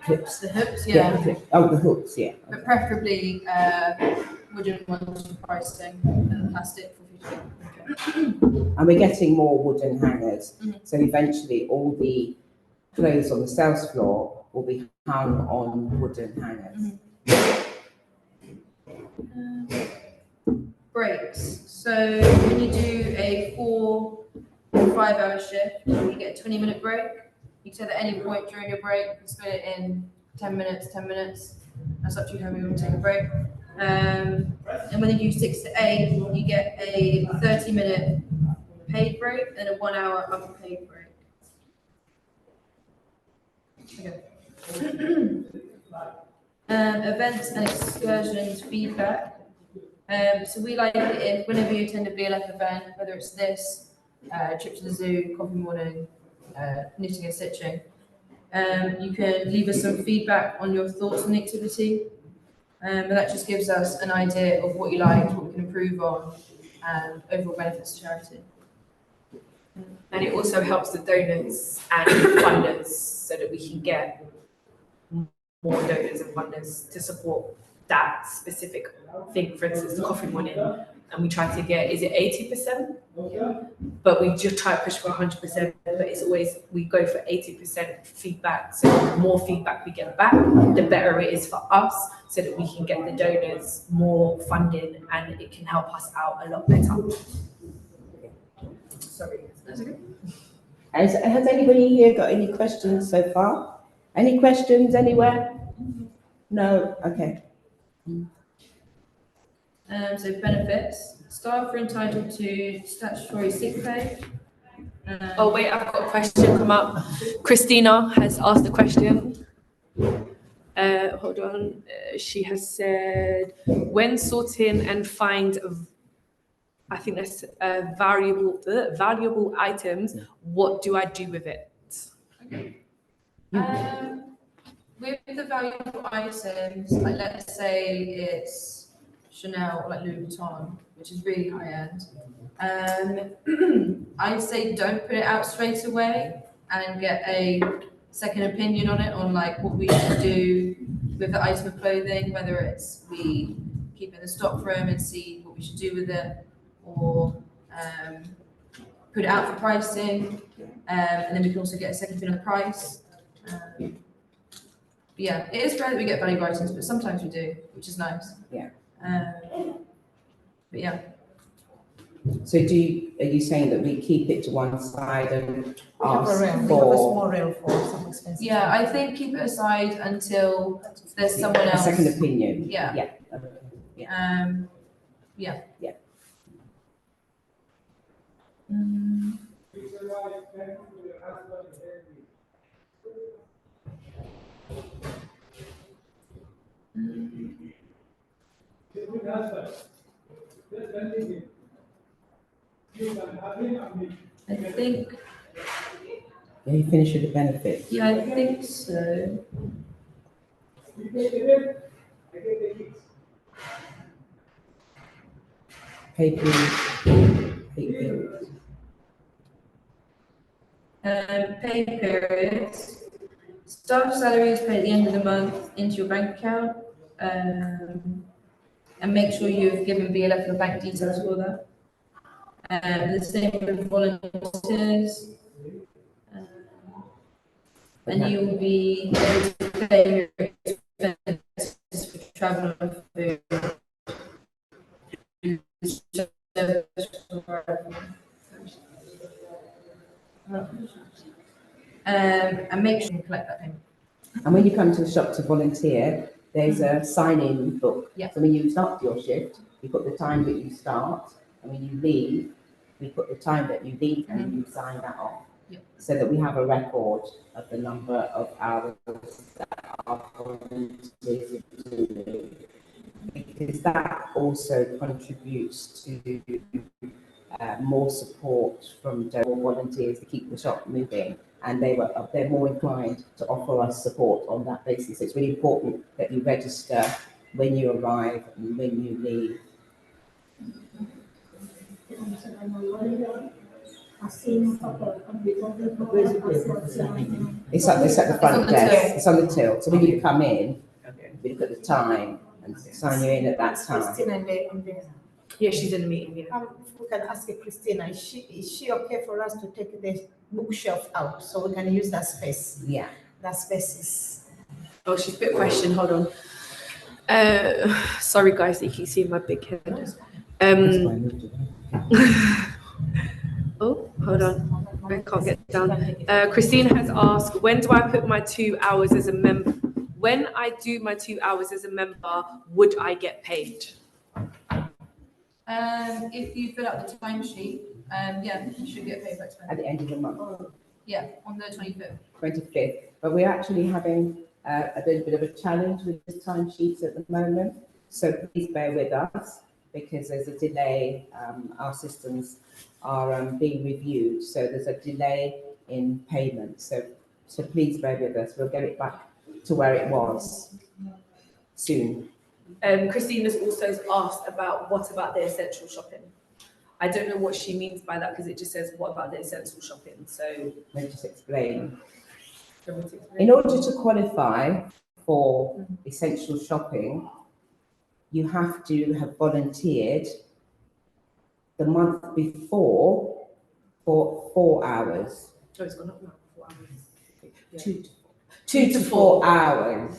clips. The hooks, The hooks, yeah. But preferably wooden ones for pricing and plastic for 50. And we're getting more wooden hangers. So eventually all the clothes on the sales floor will be hung on wooden hangers. Breaks. So when you do a 4 or 5 hour shift, you get a 20-minute break. You can set at any point during your break, you can split it in 10 minutes. That's up to you how you want to take a break. And when you do 6 to 8, you get a 30-minute paid break and a 1 hour unpaid break. Okay. Events and excursions feedback. So we like it if whenever you attend a BLF event, whether it's this, trip to the zoo, coffee morning, knitting and stitching, you can leave us some feedback on your thoughts on the activity. And that just gives us an idea of what you liked, what we can improve on, and overall benefits to charity. And it also helps the donors and funders so that we can get more donors and funders to support that specific thing. For instance, the coffee morning, and we try to get, is it 80%? But we just try to push for 100%, but it's always, we go for 80% feedback. So the more feedback we get back, the better it is for us, so that we can get the donors more funding and it can help us out a lot better. Sorry. That's okay. Has anybody here got any questions so far? Any questions anywhere? No? Okay. So benefits. Staff are entitled to statutory sick pay. Oh wait, I've got a question come up. Christina has asked a question. Hold on. She has said, when sorting and find, I think that's valuable items, what do I do with it? Okay. With the valuable items, like let's say it's Chanel or like Louis Vuitton, which is really high end, I'd say don't put it out straight away and get a second opinion on it, on like what we should do with the item of clothing, whether it's we keep it in the stock room and see what we should do with it, or put it out for pricing, and then we can also get a second opinion on the price. Yeah, it is rare that we get valuable items, but sometimes we do, which is nice. Yeah. But yeah. So are you saying that we keep it to one side and ask We have a for small rail for some expensive. Yeah, I think keep it aside until there's someone a else. second opinion? Yeah. Yeah. Yeah. Yeah. I think. Yeah, you finish with the benefits. Yeah, I think so. Pay periods. Staff salary is paid at the end of the month into your bank account. And make sure you've given BLF your bank details for that. The same with volunteers. And you will be able to claim your expenses for travel and food. And make sure you collect that payment. And when you come to the shop to volunteer, there's a sign-in book. Yeah. So when you start your shift, you put the time that you start, and when you leave, we put the time that you leave, and then you sign that off. Yeah. So that we have a record of the number of hours that our volunteers are doing. Because that also contributes to more support from volunteers to keep the shop moving, and they're more inclined to offer us support on that basis. It's really important that you register when you arrive and when you leave. It's at the front desk. It's on the till. So when you come in, you look at the time and sign you in at that time. Yeah, she's in the meeting. Yeah. If we can ask Christina, is she okay for us to take the bookshelf out so we can use that space? Yeah. That space is. Oh, she's put a question. Hold on. Sorry, guys, you can see my big head. Oh, hold on. I can't get down. Christine has asked, when do I put my 2 hours as a member? When I do my 2 hours as a member, would I get paid? If you fill out the timesheet, yeah, you should get paid for expenses. At the end of the month. Yeah, on the 25th. 25th. But we're actually having a little bit of a challenge with the timesheets at the moment. So please bear with us because there's a delay. Our systems are being reviewed. So there's a delay in payment. So please bear with us. We'll get it back to where it was soon. Christine has also asked about what about the essential shopping? I don't know what she means by that because it just says what about the essential shopping. So let me just explain. In order to qualify for essential shopping, you have to have volunteered the month before for 4 hours. Oh, it's gone up now. 4 hours. Yeah. 2 to 4 hours.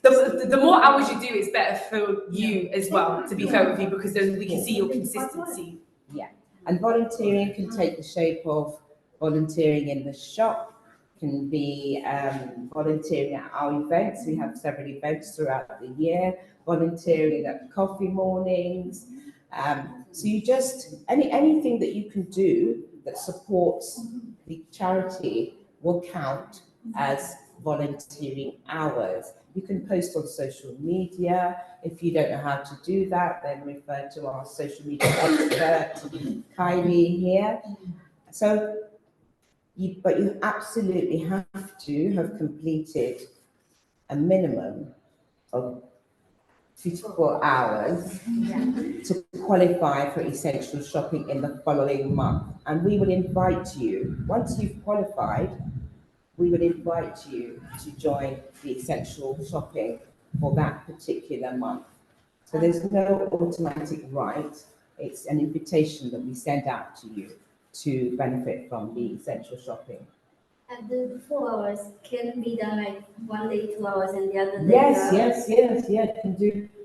The more hours you do, it's better for you as well, to be fair with you, because then we can see your consistency. Yeah, and volunteering can take the shape of volunteering in the shop, can be volunteering at our events. We have several events throughout the year, volunteering at coffee mornings. So you just, anything that you can do that supports the charity will count as volunteering hours. You can post on social media. If you don't know how to do that, then refer to our social media expert, Kylie here. So, but you absolutely have to have completed a minimum of 2 to 4 hours to qualify for essential shopping in the following month. And we will invite you, once you've qualified, we would invite you to join the essential shopping for that particular month. So there's no automatic right. It's an invitation that we send out to you to benefit from the essential shopping. And the 4 hours can be done like one day, 2 hours, and the other day. Yes.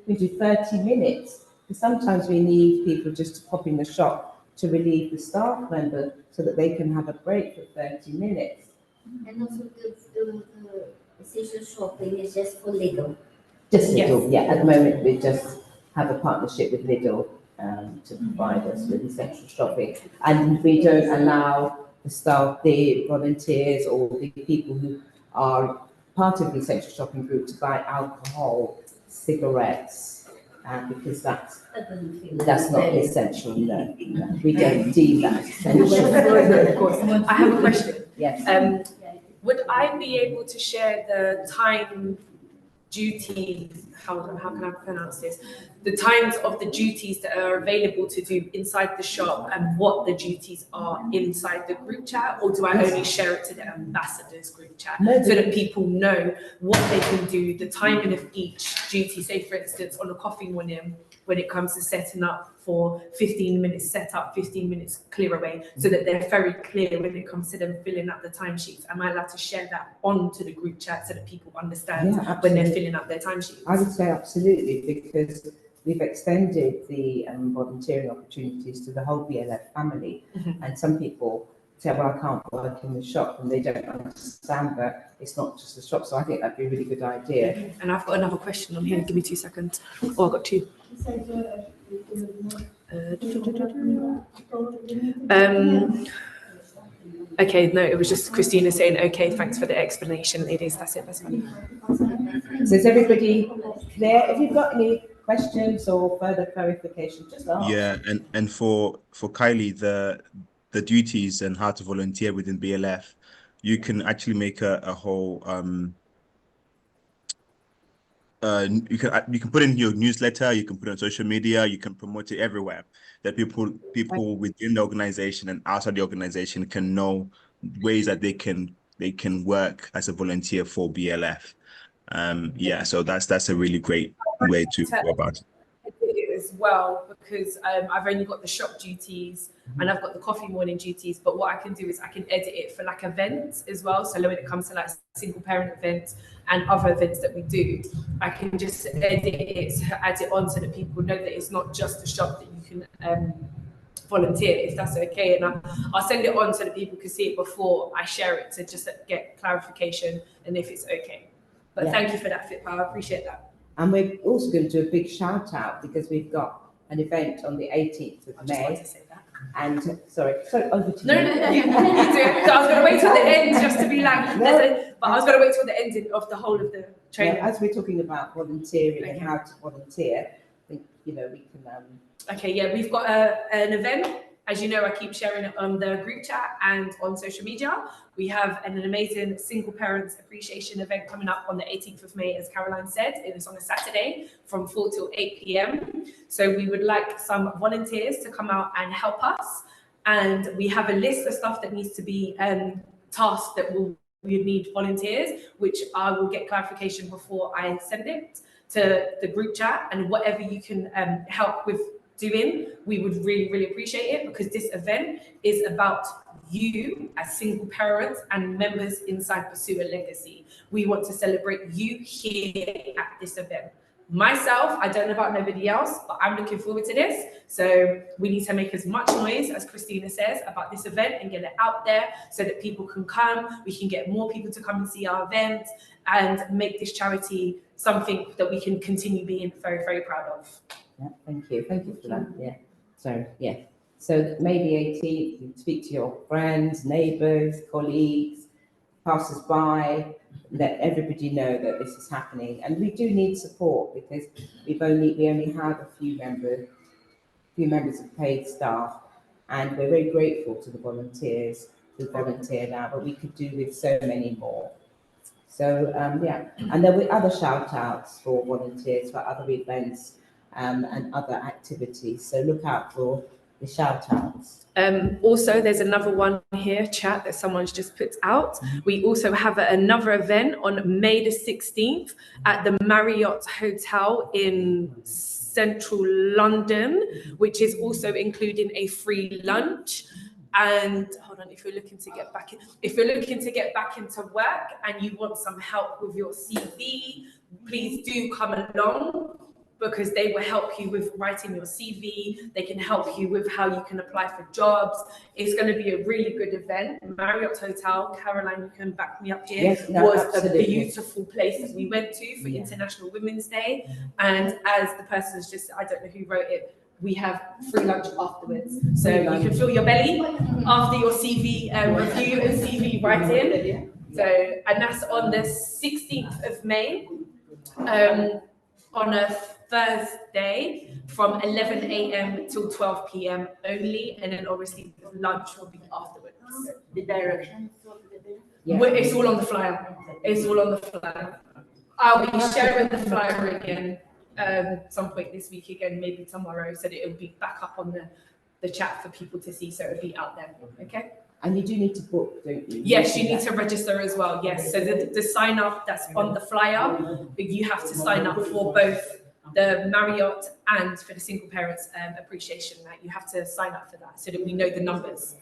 We do 30 minutes. And sometimes we need people just to pop in the shop to relieve the staff member so that they can have a break for 30 minutes. And also the essential shopping is just for Lidl. Just Lidl, yeah. At the moment, we just have a partnership with Lidl to provide us with essential shopping. And we don't allow the staff, the volunteers, or the people who are part of the essential shopping group to buy alcohol, cigarettes, because that's not essential. No, we don't deem that essential. Of course. I have a question. Yes. Would I be able to share the time duties, how can I pronounce this? The times of the duties that are available to do inside the shop and what the duties are inside the group chat, or do I only share it to the ambassadors group chat so that people know what they can do, the timing of each duty? Say for instance, on a coffee morning, when it comes to setting up for 15 minutes setup, 15 minutes clear away, so that they're very clear when it comes to them filling out the timesheets. Am I allowed to share that onto the group chat so that people understand when they're filling out their timesheets? I would say absolutely, because we've extended the volunteering opportunities to the whole BLF family. And some people say, well, I can't work in the shop, and they don't understand that it's not just the shop. So I think that'd be a really good idea. And I've got another question on here. Give me 2 seconds. Oh, I've got two. Okay, no, it was just Christina saying, okay, thanks for the explanation, ladies. That's it, that's fine. So is everybody clear? If you've got any questions or further clarification, just ask. Yeah, and for Kylie, the duties and how to volunteer within BLF, you can actually make a whole you can put in your newsletter, you can put it on social media, you can promote it everywhere, that people within the organization and outside the organization can know ways that they can work as a volunteer for BLF. Yeah, so that's a really great way to go about it. As well, because I've only got the shop duties and I've got the coffee morning duties, but what I can do is I can edit it for like events as well. So when it comes to like single parent events and other events that we do, I can just edit it, add it on so that people know that it's not just a shop that you can volunteer, if that's okay. And I'll send it on so that people can see it before I share it, to just get clarification and if it's okay. But thank you for that, Fitpa, I appreciate that. And we're also going to do a big shout out, because we've got an event on the 18th of May. And sorry, over to you. No, you do. So I was going to wait till the end just to be like, but I was going to wait till the end of the whole of the training. Yeah, as we're talking about volunteering and how to volunteer, I think, we can. Okay, yeah, we've got an event. As you know, I keep sharing it on the group chat and on social media. We have an amazing single parents appreciation event coming up on the 18th of May, as Caroline said. It is on a Saturday from 4 till 8 p.m. So we would like some volunteers to come out and help us. And we have a list of stuff that needs to be tasks that we need volunteers, which I will get clarification before I send it to the group chat. And whatever you can help with doing, we would really, really appreciate it, because this event is about you as single parents and members inside Pursue a Legacy. We want to celebrate you here at this event. Myself, I don't know about nobody else, but I'm looking forward to this. So we need to make as much noise, as Christina says, about this event and get it out there so that people can come. We can get more people to come and see our event and make this charity something that we can continue being very, very proud of. Yeah, thank you for that. Yeah. So May the 18th, you speak to your friends, neighbours, colleagues, passers-by, let everybody know that this is happening. And we do need support, because we only have a few members of paid staff, and we're very grateful to the volunteers who volunteer now, but we could do with so many more. So and there were other shout outs for volunteers for other events and other activities. So look out for the shout outs. Also, there's another one here, chat, that someone's just put out. We also have another event on May the 16th at the Marriott Hotel in central London, which is also including a free lunch. And hold on, if you're looking to get back into work and you want some help with your CV, please do come along, because they will help you with writing your CV. They can help you with how you can apply for jobs. It's going to be a really good event. Marriott Hotel, Caroline, you can back me up here, was absolutely a beautiful place that we went to for International Women's Day. And as the person has just, I don't know who wrote it, we have free lunch afterwards. So you can fill your belly after your CV review and CV writing. So, and that's on the 16th of May, on a Thursday from 11 a.m. till 12 p.m. only, and then obviously lunch will be afterwards. The directions of the event? It's all on the flyer. It's all on the flyer. I'll be sharing the flyer again some point this week again, maybe tomorrow, so that it'll be back up on the chat for people to see, so it'll be out there. Okay. And you do need to book, don't you? Yes, you need to register as well. Yes, so the sign up that's on the flyer, you have to sign up for both the Marriott and for the single parents appreciation night. You have to sign up for that so that we know the numbers.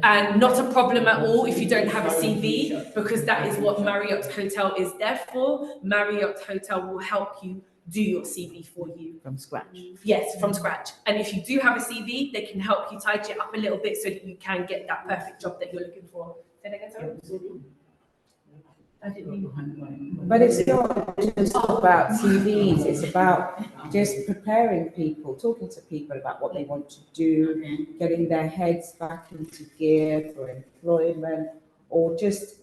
And not a problem at all if you don't have a CV, because that is what Marriott Hotel is there for. Marriott Hotel will help you do your CV for you. From scratch? Yes, from scratch. And if you do have a CV, they can help you tidy it up a little bit so that you can get that perfect job that you're looking for. Say that again, sorry? I didn't mean. But it's not just about CVs, it's about just preparing people, talking to people about what they want to do, getting their heads back into gear for employment, or just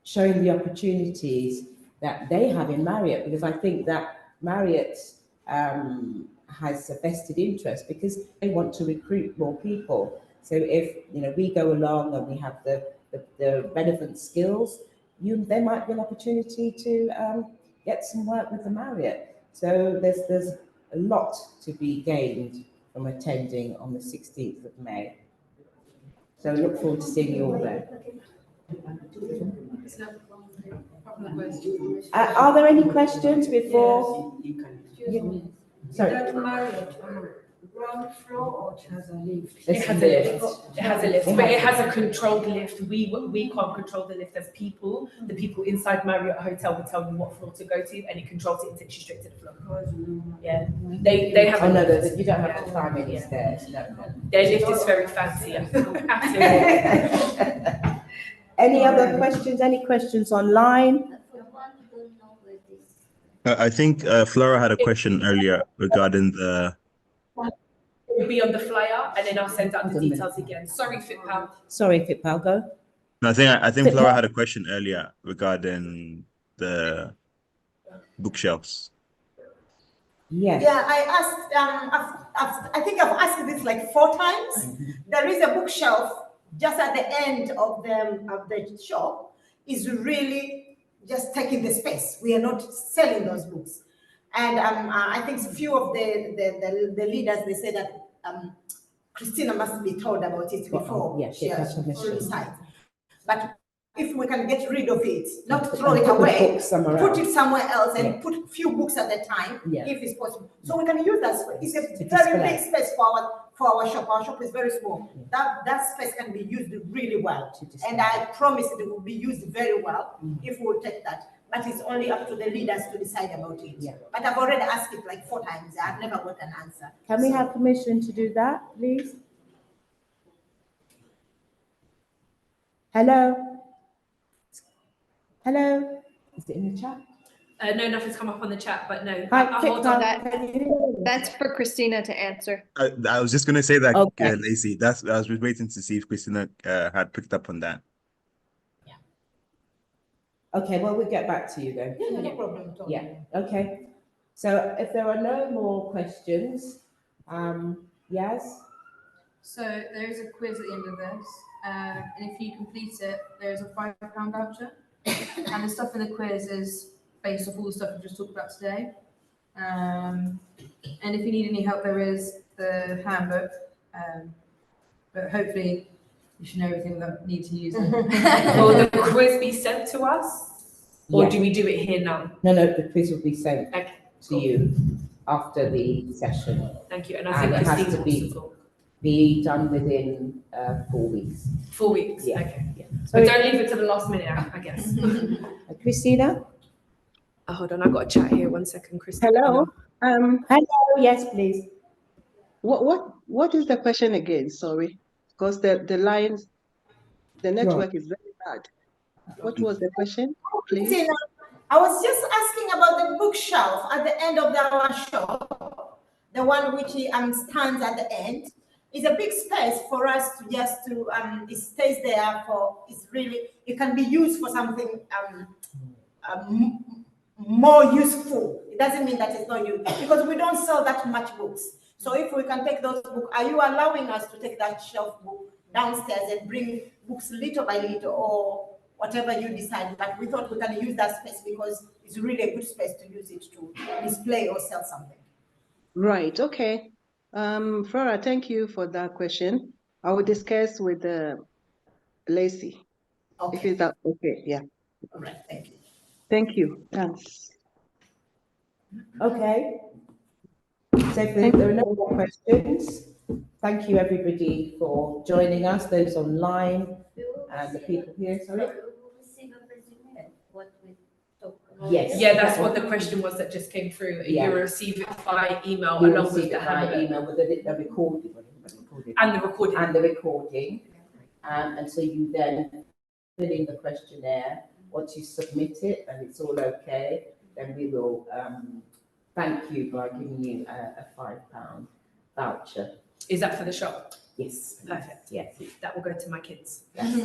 showing the opportunities that they have in Marriott, because I think that Marriott has a vested interest because they want to recruit more people. So if we go along and we have the relevant skills, there might be an opportunity to get some work with the Marriott. So there's a lot to be gained from attending on the 16th of May. So I look forward to seeing you all there. Are there any questions before? Sorry. Ground floor or it has a lift? It has a lift. It has a lift, but it has a controlled lift. We can't control the lift as people. The people inside Marriott Hotel will tell you what floor to go to, and it controls it and takes you straight to the floor. Yeah, they have. Oh no, you don't have to climb any stairs. No. Their lift is very fancy. Any other questions? Any questions online? I think Flora had a question earlier regarding the. It will be on the flyer, and then I'll send out the details again. Sorry, Fitpal. Sorry, Fitpal, go. No, I think Flora had a question earlier regarding the bookshelves. Yes. Yeah, I asked, I think I've asked this like 4 times. There is a bookshelf just at the end of the shop, is really just taking the space. We are not selling those books. And I think a few of the leaders, they say that Christina must be told about it before she decides. But if we can get rid of it, not throw it away, put it somewhere else and put a few books at a time, if it's possible. So we can use that space. It's a very big space for our shop. Our shop is very small. That space can be used really well. And I promise it will be used very well if we will take that. But it's only up to the leaders to decide about it. But I've already asked it like 4 times. I've never got an answer. Can we have permission to do that, please? Hello? Hello? Is it in the chat? No, nothing's come up on the chat, but no. Hi, hold on. That's for Christina to answer. I was just going to say that, Lacey. I was waiting to see if Christina had picked up on that. Okay, well, we'll get back to you then. Yeah, no problem at all. Yeah, okay. So if there are no more questions, yes? So there is a quiz at the end of this, and if you complete it, there is a £5 voucher. And the stuff in the quiz is based off all the stuff we just talked about today. And if you need any help, there is the handbook. But hopefully you should know everything that you need to use it. Will the quiz be sent to us? Or do we do it here now? No, the quiz will be sent to you after the session. Thank you. And I think it has to be done within 4 weeks. 4 weeks? Yeah. Okay. Yeah. So don't leave it to the last minute, I guess. Christina? Oh, hold on, I've got a chat here. 1 second, Christina. Hello. Hello, yes, please. What is the question again? Sorry, because the lines, the network is very bad. What was the question, please? Christina, I was just asking about the bookshelf at the end of our shop, the one which stands at the end. It's a big space for us to it stays there it can be used for something more useful. It doesn't mean that it's not used, because we don't sell that much books. So if we can take those books, are you allowing us to take that shelf book downstairs and bring books little by little or whatever you decide. But we thought we can use that space because it's really a good space to use it to display or sell something. Right, okay. Flora, thank you for that question. I will discuss with Lacey. If Okay. it's that okay, yeah. All right, thank you. Thank you. Thanks. Okay. So if there are no more questions, thank you everybody for joining us, those online and the people here, sorry. Yes. Yeah, that's what the question was that just came through. Yeah. You will receive it by email You along receive with the it by handbook email with the recording. and the recording. And the recording. And so you then fill in the questionnaire. Once you submit it and it's all okay, then we will thank you by giving you a £5 voucher. Is that for the shop? Yes. Perfect. Yes. That will go to my kids. Yes,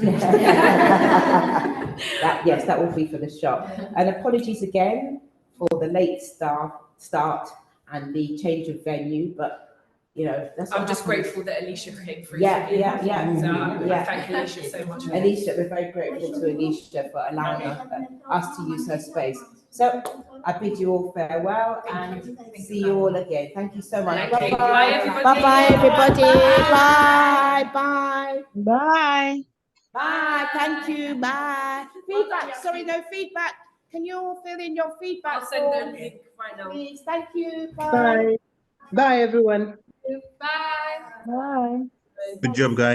that will be for the shop. And apologies again for the late start and the change of venue, but you know, that's what I'm just happens. grateful that Alicia came through. Yeah, for me. yeah, yeah. So Yeah. I thank Alicia so much. Alicia, we're very grateful to Alicia for allowing us to use her space. So I bid you all farewell and see you all again. Thank you so much. Thank you. Bye-bye. Bye, everybody. Bye-bye, everybody. Bye. Bye. Bye. Bye. Thank you. Bye. Feedback. Sorry, no feedback. Can you all fill in your feedback? I'll send the form, link right now. please? Thank you. Bye. Bye. Bye, everyone. Bye. Bye. Good job, guys.